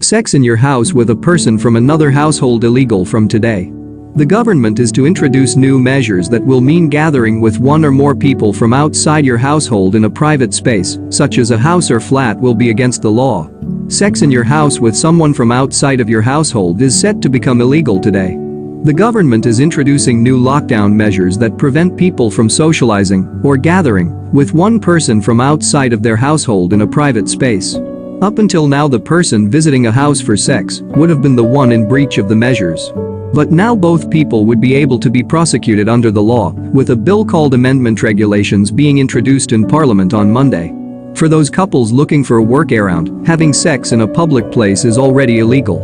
Sex in your house with a person from another household illegal from today. The government is to introduce new measures that will mean gathering with one or more people from outside your household in a private space, such as a house or flat, will be against the law. Sex in your house with someone from outside of your household is set to become illegal today. The government is introducing new lockdown measures that prevent people from socializing or gathering with one person from outside of their household in a private space. Up until now, the person visiting a house for sex would have been the one in breach of the measures. But now both people would be able to be prosecuted under the law, with a bill called Amendment Regulations being introduced in Parliament on Monday. For those couples looking for a workaround, having sex in a public place is already illegal.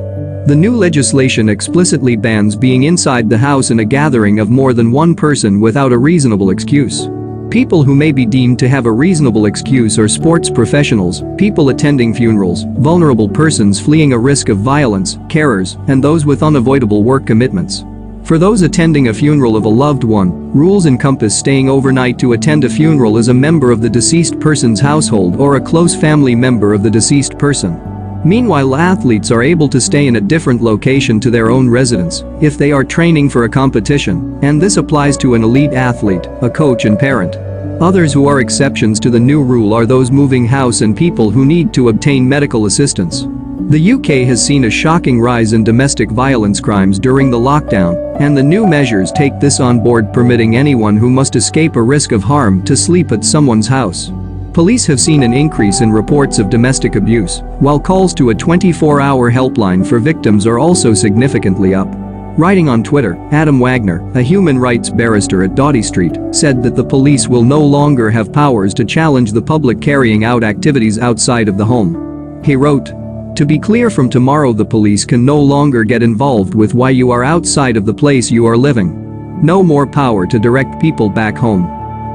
The new legislation explicitly bans being inside the house in a gathering of more than one person without a reasonable excuse. People who may be deemed to have a reasonable excuse are sports professionals, people attending funerals, vulnerable persons fleeing a risk of violence, carers, and those with unavoidable work commitments. For those attending a funeral of a loved one, rules encompass staying overnight to attend a funeral as a member of the deceased person's household or a close family member of the deceased person. Meanwhile, athletes are able to stay in a different location to their own residence if they are training for a competition, and this applies to an elite athlete, a coach and parent. Others who are exceptions to the new rule are those moving house and people who need to obtain medical assistance. The UK has seen a shocking rise in domestic violence crimes during the lockdown, and the new measures take this on board, permitting anyone who must escape a risk of harm to sleep at someone's house. Police have seen an increase in reports of domestic abuse, while calls to a 24-hour helpline for victims are also significantly up. Writing on Twitter, Adam Wagner, a human rights barrister at Doughty Street, said that the police will no longer have powers to challenge the public carrying out activities outside of the home. He wrote, "To be clear, from tomorrow the police can no longer get involved with why you are outside of the place you are living. No more power to direct people back home.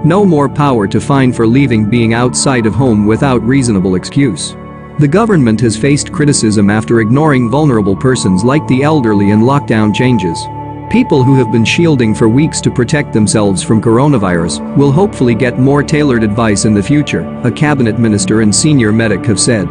No more power to fine for leaving being outside of home without reasonable excuse." The government has faced criticism after ignoring vulnerable persons like the elderly in lockdown changes. People who have been shielding for weeks to protect themselves from coronavirus will hopefully get more tailored advice in the future, a cabinet minister and senior medic have said.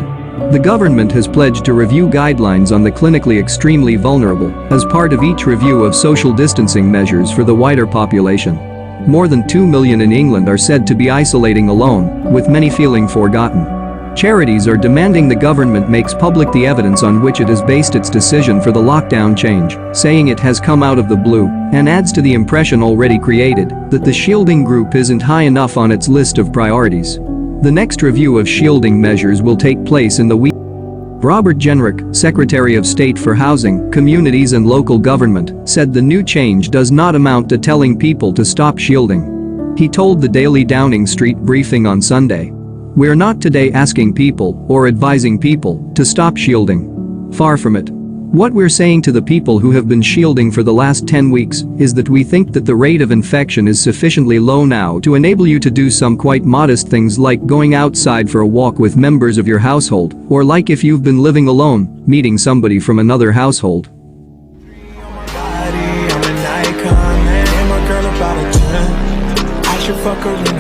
The government has pledged to review guidelines on the clinically extremely vulnerable as part of each review of social distancing measures for the wider population. More than 2 million in England are said to be isolating alone, with many feeling forgotten. Charities are demanding the government makes public the evidence on which it has based its decision for the lockdown change, saying it has come out of the blue and adds to the impression already created that the shielding group isn't high enough on its list of priorities. The next review of shielding measures will take place in the week. Robert Jenrick, Secretary of State for Housing, Communities and Local Government, said the new change does not amount to telling people to stop shielding. He told the Daily Downing Street briefing on Sunday, "We're not today asking people or advising people to stop shielding. Far from it. What we're saying to the people who have been shielding for the last 10 weeks is that we think that the rate of infection is sufficiently low now to enable you to do some quite modest things like going outside for a walk with members of your household, or like if you've been living alone, meeting somebody from another household." Fuck her